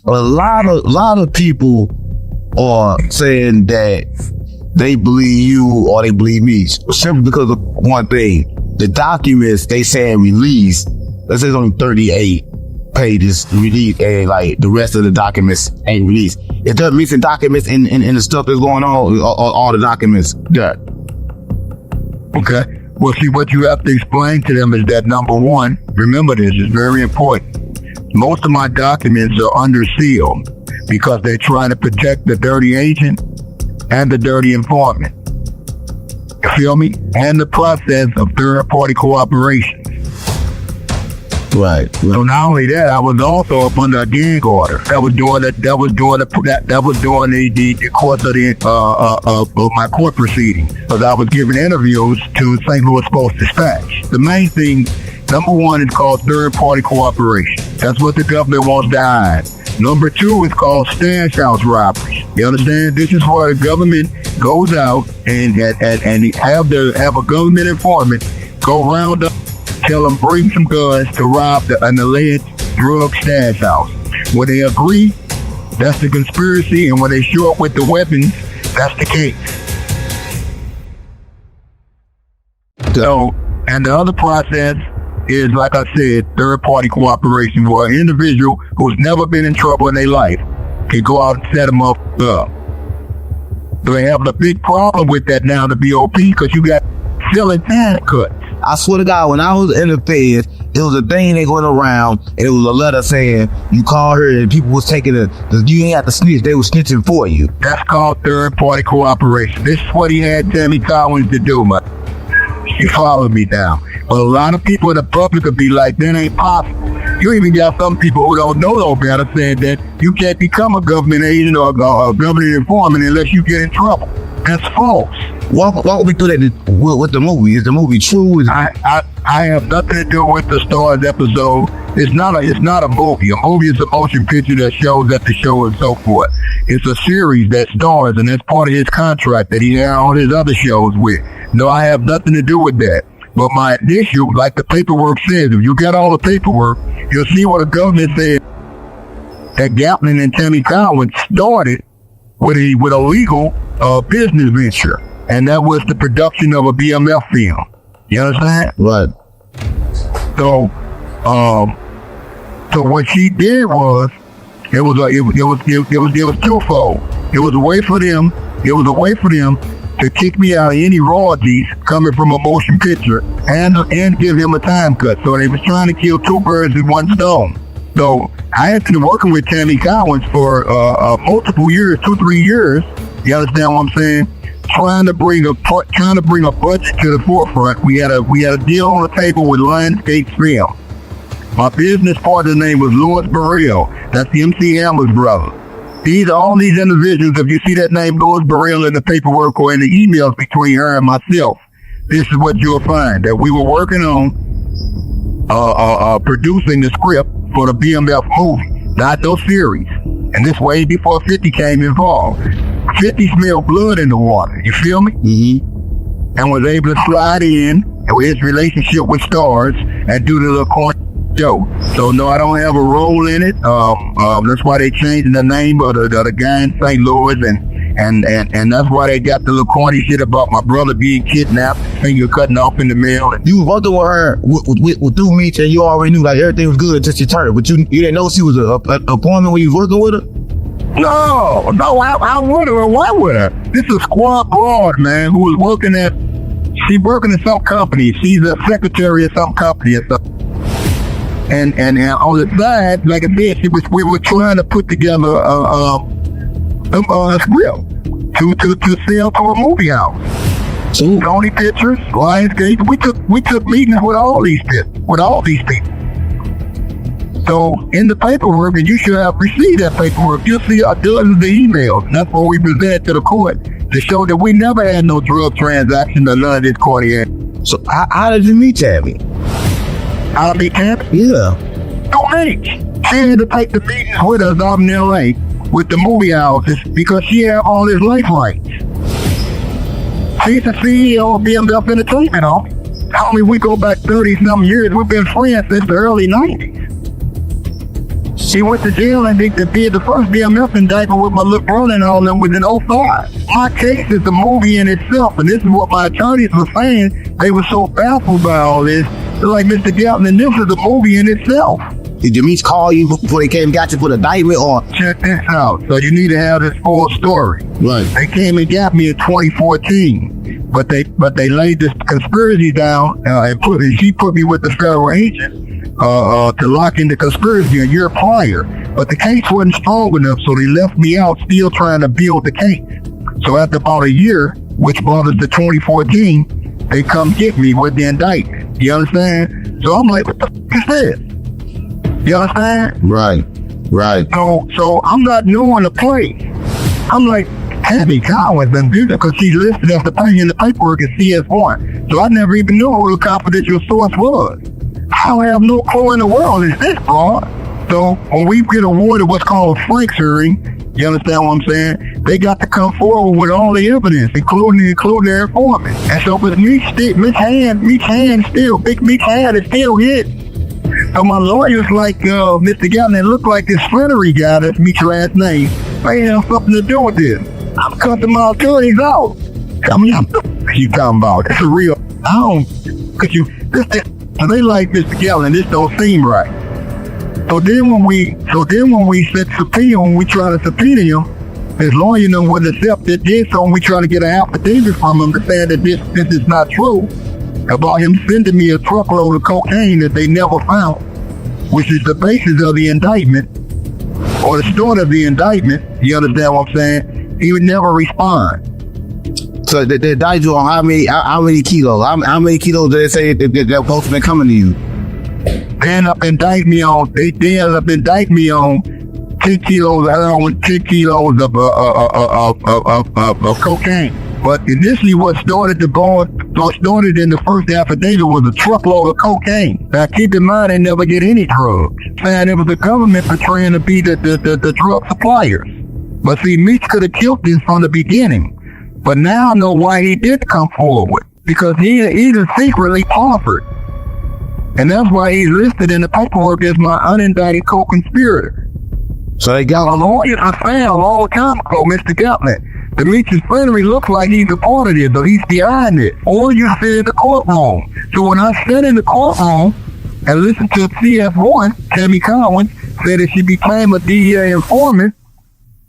a lot of people are saying that they believe you or they believe me simply because of one thing. The documents they saying released, let's say it's only 38 pages released, and like the rest of the documents ain't released. If they're missing documents in the stuff that's going on, all the documents got. Okay. Well, see, what you have to explain to them is that, number one, remember this, is very important. Most of my documents are under seal because they're trying to protect the dirty agent and the dirty informant. You feel me? And the process of third-party cooperation. Right. So not only that, I was also up under a gag order. That was during the course of my court proceedings. Because I was giving interviews to St. Louis Post-Dispatch. The main thing, number one, is called third-party cooperation. That's what the government wants to hide. Number two is called stash house robberies. You understand? This is where the government goes out and have a government informant go round up, tell them bring some guns to rob an alleged drug stash house. When they agree, that's the conspiracy, and when they show up with the weapons, that's the case. So, and the other process is, like I said, third-party cooperation, where an individual who's never been in trouble in their life can go out and set them up. So they have a big problem with that now, the BOP, because you got filling time cuts. I swear to God, when I was in the feds, it was a thing they going around, and it was a letter saying you call her and people was taking you ain't have to snitch, they were snitching for you. That's called third-party cooperation. This is what he had Tammy Collins to do, man. You follow me now. But a lot of people in the public would be like, that ain't possible. You even got some people who don't know no better saying that you can't become a government agent or a government informant unless you get in trouble. That's false. Walk me through that with the movie. Is the movie true? I have nothing to do with the Stars episode. It's not a movie. A movie is a motion picture that shows at the show and so forth. It's a series that stars, and that's part of his contract that he had on his other shows with. No, I have nothing to do with that. But my issue, like the paperwork says, if you get all the paperwork, you'll see what the government said that Gatlin and Tammy Collins started with a legal business venture, and that was the production of a BMF film. You understand? Right. So what she did was, it was twofold. It was a way for them to kick me out of any royalties coming from a motion picture and give him a time cut. So they was trying to kill two birds with one stone. So I had been working with Tammy Collins for multiple years, 2-3 years. You understand what I'm saying? Trying to bring a budget to the forefront. We had a deal on the table with Lionsgate Film. My business partner's name was Louis Burrell. That's the MC Hammer's brother. All these individuals, if you see that name Louis Burrell in the paperwork or in the emails between her and myself, this is what you'll find, that we were working on producing the script for the BMF movie, not those series. And this way before 50 came involved. 50 smelled blood in the water, you feel me? Mm-hmm. And was able to slide in with his relationship with Stars and do the little corny show. So no, I don't have a role in it. That's why they changed the name of the guy in St. Louis, and that's why they got the little corny shit about my brother being kidnapped, finger cutting off in the mail. You was working with her with through Meech, and you already knew like everything was good until she turned. But you didn't know she was an appointment when you was working with her. No, I would have. Why would I? This is a squad broad, man, who was working at. She working at some company. She's a secretary at some company or something. And on the side, like I said, we were trying to put together a script to sell to a movie house. So Sony Pictures, Lionsgate. We took meetings with all these people. So in the paperwork, and you should have received that paperwork, you'll see dozens of emails. And that's what we presented to the court to show that we never had no drug transaction or none of this corny. So how did you meet Tammy? How to meet Tammy? Yeah. No, Meech. She had to take the meetings with us out in L.A. with the movie houses because she had all his life rights. She's the CEO of BMF Entertainment, homie. We go back 30-something years. We've been friends since the early 90s. She went to jail and they did the first BMF indictment with my little brother and all them within 05. My case is a movie in itself, and this is what my attorneys were saying. They were so baffled by all this. They're like, Mr. Gatlin, this is a movie in itself. Did your Meech call you before they came and got you for the indictment, or? Check this out. So you need to have this full story. Right. They came and got me in 2014, but they laid this conspiracy down and she put me with the federal agent to lock in the conspiracy a year prior. But the case wasn't strong enough, so they left me out, still trying to build the case. So after about a year, which brought us to 2014, they come get me with the indictment. You understand? So I'm like, what the f*** is this? You understand? Right. So I'm not knowing the place. I'm like, Tammy Collins been do that because she's listed as the thing in the paperwork as CS1. So I never even knew who the confidential source was. I have no clue in the world is this, bro. So when we get awarded what's called a Frank's hearing, you understand what I'm saying? They got to come forward with all the evidence, including their informant. And so with Meech hand is still hit. So my lawyer's like, Mr. Gatlin, it looked like this Flannery guy, that's Meech's last name, may have something to do with this. I'm cutting my attorneys out. I mean, what you talking about? It's a real, so they like, Mr. Gatlin, this don't seem right. So then when we set subpoena, when we try to subpoena him, his lawyer wouldn't accept it. Then so we try to get an affidavit from him to say that this is not true, about him sending me a truckload of cocaine that they never found, which is the basis of the indictment, or the start of the indictment. You understand what I'm saying? He would never respond. So they indicted you on how many kilos? How many kilos did they say they're supposed to be coming to you? They end up indicting me on 10 kilos of heroin, 10 kilos of cocaine. But initially what started in the first affidavit was a truckload of cocaine. Now keep in mind, they never get any drugs. And it was the government portraying to be the drug suppliers. But see, Meech could have killed this from the beginning. But now I know why he did come forward. Because he's secretly offered. And that's why he's listed in the paperwork as my unindicted co-conspirator. So they got a lawyer I found a long time ago, Mr. Gatlin. The Meech's Flannery looks like he's a part of it, but he's behind it. Or you sit in the courtroom. So when I sat in the courtroom and listened to CS1, Tammy Collins said that she became a DEA informant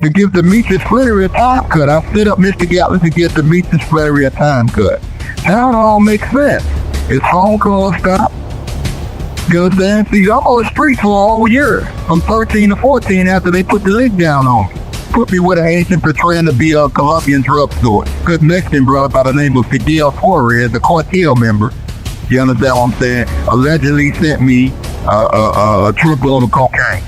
to give the Meech's Flannery a time cut. I set up Mr. Gatlin to get the Meech's Flannery a time cut. Now it all makes sense. His phone call stopped. You understand? See, I'm on the streets for all year, from 13 to 14 after they put the lid down on me. Put me with an agent portraying to be a Colombian drug store. Good Mexican brother by the name of Fidel Torres, the cartel member. You understand what I'm saying? Allegedly sent me a truckload of cocaine.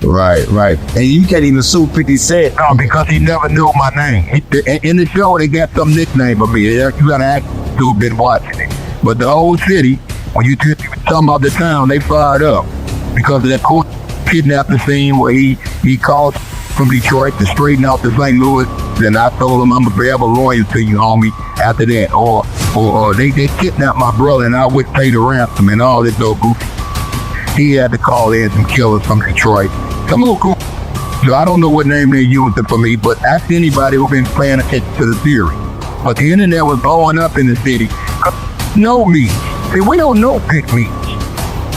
Right. And you can't even sue 50 Cent. No, because he never knew my name. In the show, they got some nickname of me. You gotta act to have been watching it. But the whole city, when you talking about the town, they fired up because of that court kidnapping scene where he called from Detroit to straighten out to St. Louis. Then I told him I'm a forever loyal to you, homie. After that, or they kidnapped my brother and I would pay the ransom and all this old goofy. He had to call in some killers from Detroit. Some little cool. So I don't know what name they used for me, but ask anybody who's been paying attention to the theory. But the internet was blowing up in the city. No Meech. See, we don't know Big Meech.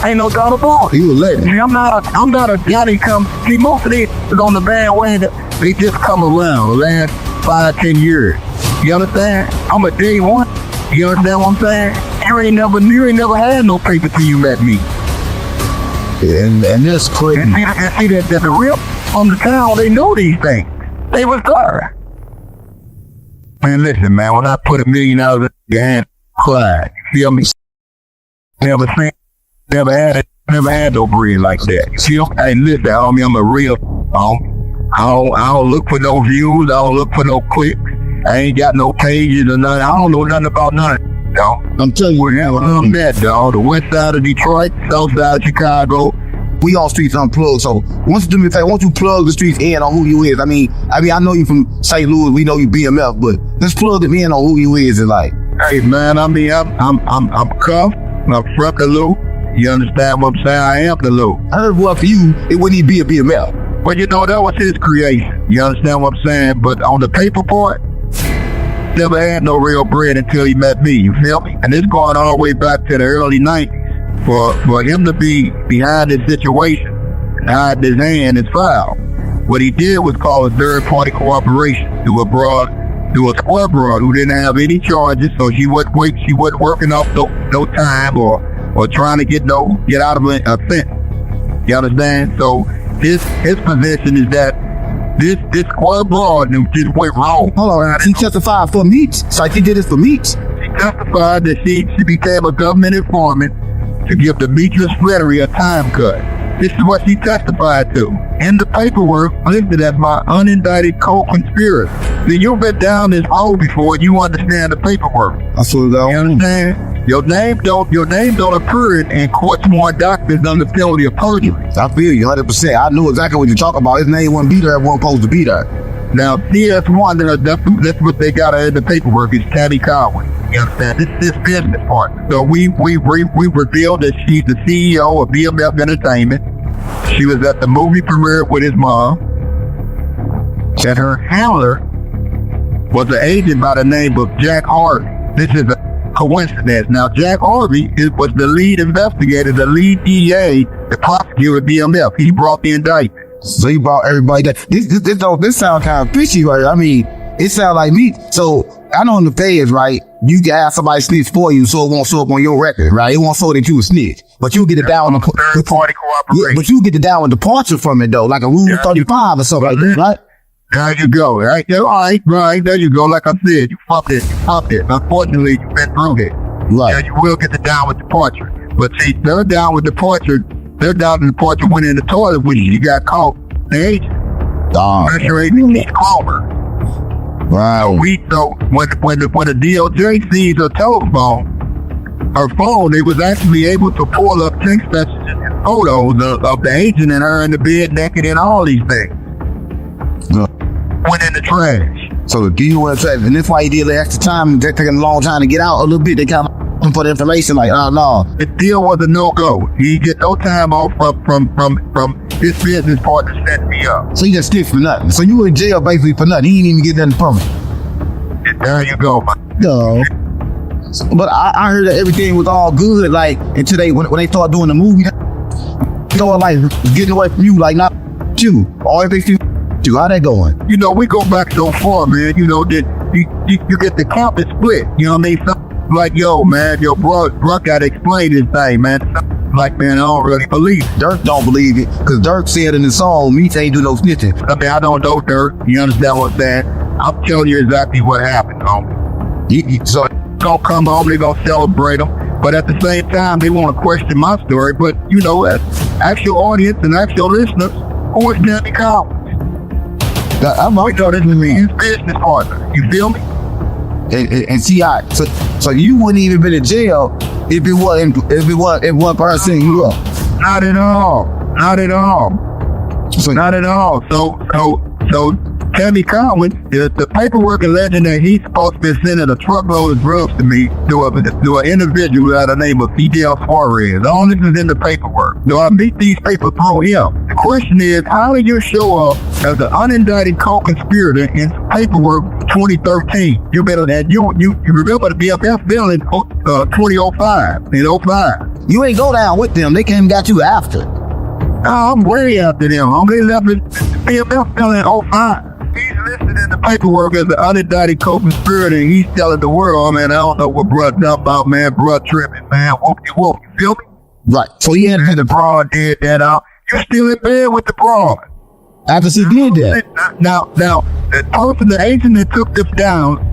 Ain't no doubt about it. He was late. See, I'm not a Johnny come. See, most of these is on the bandwagon. They just come around the last 5-10 years. You understand? I'm a day one. You understand what I'm saying? You ain't never had no paper till you met me. And this crazy. And see that the real from the town, they know these things. They was there. Man, listen, man. When I put $1 million in your hand, Clyde, feel me? Never had no bread like that. See, hey, listen, homie, I'm a real, I don't look for no views. I don't look for no clicks. I ain't got no pages or nothing. I don't know nothing about none of it, dog. I'm telling you, I'm that, dog. The west side of Detroit, south side of Chicago. We all streets unplugged. So once you do me a favor, once you plug the streets in on who you is. I mean, I know you from St. Louis. We know you BMF, but let's plug them in on who you is. And like, hey man, I mean, I'm Cuff. I'm Fruckaloo. You understand what I'm saying? I am the low. I heard what for you, it wouldn't even be a BMF. But you know, that was his creation. You understand what I'm saying? But on the paper part, never had no real bread until he met me. You feel me? And it's going all the way back to the early 90s. For him to be behind this situation and hide his hand is foul. What he did was call a third-party cooperation to a square broad who didn't have any charges, so she wasn't working off no time or trying to get out of a sentence. You understand? So his position is that this square broad just went wrong. Hold on, he testified for Meech. So he did this for Meech. She testified that she became a government informant to give the Meechless Frederick a time cut. This is what she testified to. In the paperwork, listed as my unindicted co-conspirator. See, you've been down this hole before, you understand the paperwork. I saw that. You understand? Your name don't appear in court-sworn documents under penalty of perjury. I feel you 100%. I knew exactly what you're talking about. His name wasn't be there, it wasn't supposed to be there. Now, CS1, that's what they got in the paperwork, is Tammy Conway. You understand? This business partner. So we revealed that she's the CEO of BMF Entertainment. She was at the movie premiere with his mom. That her handler was an agent by the name of Jack Harvey. This is a coincidence. Now, Jack Harvey was the lead investigator, the lead DA, the prosecutor of BMF. He brought the indictment. So he brought everybody that. This sounds kind of fishy, right? I mean, it sounds like me. So I know in the page, right, you can have somebody snitch for you so it won't show up on your record, right? It won't show that you a snitch. But you get it down on third party cooperation. Yeah, but you get it down with departure from it though, like a rule 35 or something like that, right? There you go, right? Yeah, right, there you go. Like I said, you popped it. Unfortunately, you've been through it. Right. Yeah, you will get the down with departure. But see, they're down with departure. They're down with departure went in the toilet with you. You got caught. The agent. Special agent Meech Palmer. Wow. So when the DOJ sees her telephone, her phone, they was actually able to pull up text messages and photos of the agent and her in the bed naked and all these things. Went in the trash. So the DOJ, and that's why he did the extra time. They're taking a long time to get out a little bit. They kind of looking for the information like, oh no. The deal was a no-go. He get no time off from his business partner setting me up. So he just stick for nothing. So you were in jail basically for nothing. He didn't even get nothing from it. And there you go, man. No. But I heard that everything was all good, like, until when they started doing the movie, they started like getting away from you, like not you. All everything you. How that going? You know, we go back so far, man. You know, that you get the campus split. You know what I mean? Something like, yo, man, your bro gotta explain this thing, man. Like, man, I don't really believe it. Dirk don't believe it, because Dirk said in his song, Meech ain't do no snitching. I mean, I don't know Dirk. You understand what I'm saying? I'm telling you exactly what happened, homie. So gonna come home, they gonna celebrate them, but at the same time, they want to question my story. But you know, as actual audience and actual listeners, who is Tammy Conway? I'm We know this is his business partner. You feel me? And see, so you wouldn't even been in jail if it wasn't person you up. Not at all. Not at all. So, Not at all. So Tammy Conway, the paperwork alleging that he's supposed to be sending a truckload of drugs to me to an individual by the name of Fidel Suarez. All this is in the paperwork. Do I meet these people through him? The question is, how did you show up as an unindicted co-conspirator in paperwork 2013? You remember the BFF bill in 2005, in 05. you ain't go down with them. They came and got you after. Oh, I'm way after them. They left the BFF bill in 05. He's listed in the paperwork as the unindicted co-conspirator, and he's telling the world, man, I don't know what bruh talking about, man. Bruh tripping, man. Whoop, you feel me? Right. So he had And the broad did that out. You're still in bed with the broad. after she did that. Now, the person, the agent that took this down,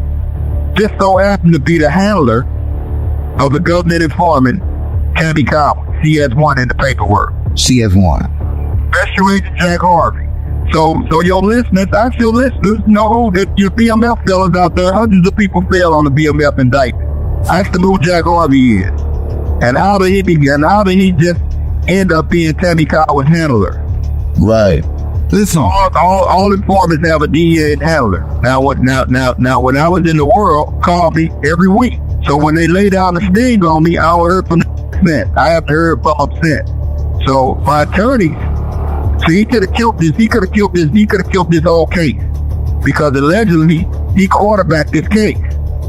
just so happened to be the handler of the government informant, Tammy Conway. CS1 in the paperwork. CS1. Special Agent Jack Harvey. So your listeners, actual listeners, know that your BMF fellas out there, hundreds of people fail on the BMF indictment. Ask them who Jack Harvey is. And how did he just end up being Tammy Conway's handler? Right. Listen. All informants have a DA and handler. Now when I was in the world, called me every week. So when they lay down the sting on me, I heard from since. I haven't heard from him since. So my attorney, he could have killed this. He could have killed this whole case because allegedly he quarterbacked this case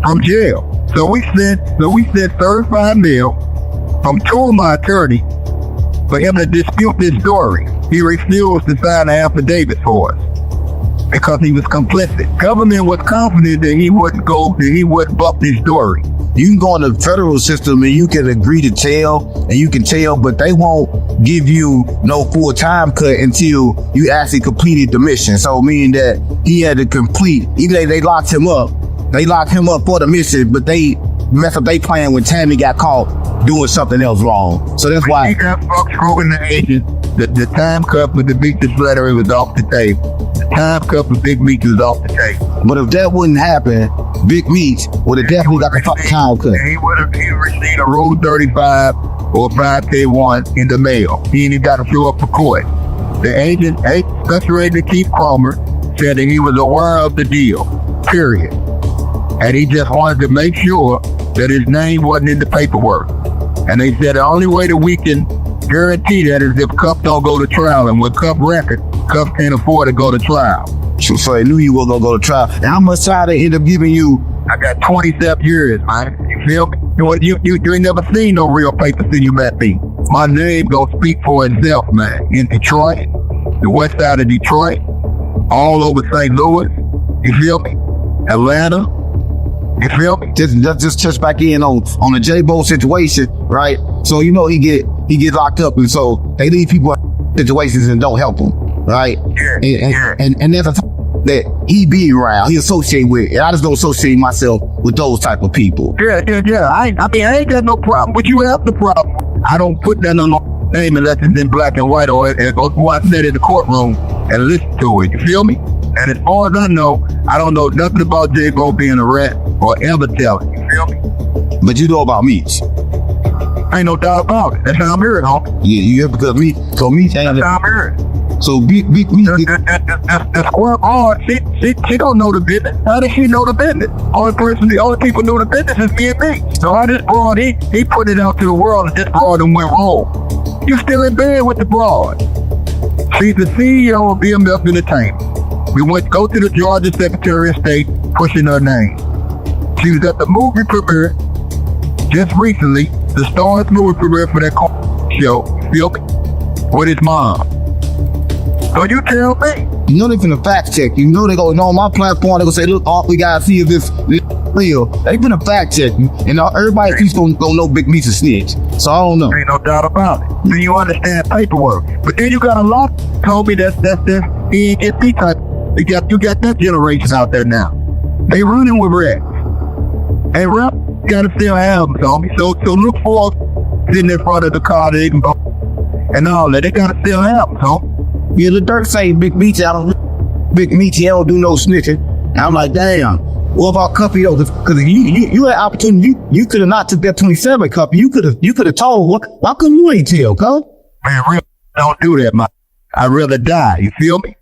from jail. So we sent $35 million from two of my attorneys for him to dispute this story. He refused to sign an affidavit for us because he was complicit. Government was confident that he wouldn't buck this story. You can go in the federal system and you can agree to tell, but they won't give you no full time cut until you actually completed the mission. So meaning that he had to complete, even though they locked him up for the mission, but they messed up their plan when Tammy got caught doing something else wrong. So that's why he got fucked screwing the agent. The time cup with the Meech's letter was off the table. The time cup with Big Meech was off the table. But if that wouldn't happen, Big Meech would have definitely got the fucking time cut. He would have received a Rule 35 or 5K1 in the mail. He ain't even got to show up for court. The agent, Special Agent Keith Cromer, said that he was aware of the deal, period. And he just wanted to make sure that his name wasn't in the paperwork. And they said the only way that we can guarantee that is if Cuff don't go to trial. And with Cuff record, Cuff can't afford to go to trial. So they knew you were going to go to trial. And how much time they end up giving you? I got 27 years, man. You feel me? You ain't never seen no real paper till you met me. My name gonna speak for itself, man. In Detroit, the west side of Detroit, all over St. Louis. You feel me? Atlanta. You feel me? Just touch back in on the J-Bo situation, right? So he get locked up, and so they leave people in situations and don't help them, right? Yeah. And there's a that he be around, he associate with, and I just don't associate myself with those type of people. Yeah. I ain't got no problem, but you have the problem. I don't put that on my name unless it's in black and white or I said in the courtroom and listen to it. You feel me? And as far as I know, I don't know nothing about J-Bo being a rat or ever telling. You feel me? But you know about Meech. Ain't no doubt about it. That's how I'm hearing, huh? Yeah, you hear because Meech. So Meech ain't. That's how I'm hearing. So Meech. The squirrel hard. She don't know the business. How does she know the business? The only people know the business is me and me. So how this broad, he put it out to the world and this broad and went wrong. You still in bed with the broad. She's the CEO of BMF Entertainment. We went to go to the Georgia Secretary of State pushing her name. She was at the movie premiere just recently, the Stars movie premiere for that show, feel me? With his mom. So you tell me. You know they finna fact check. You know they gonna on my platform, they gonna say, look, we gotta see if this real. They finna fact check you. And everybody at least gonna know Big Meech is snitch. So I don't know. Ain't no doubt about it. Then you understand paperwork. But then you got a lot told me that's ENP type. You got that generation out there now. They running with rap. And rap gotta still have them, homie. So look for sitting in front of the car they can go and all that. They gotta still have them, homie. Yeah, the dirt say Big Meech, he don't do no snitching. And I'm like, damn. What about Cuffy though? Because you had opportunity. You could have not took that 27 Cuffy. You could have told. Why couldn't you ain't tell, cuz? Man, real don't do that, man. I'd rather die. You feel me?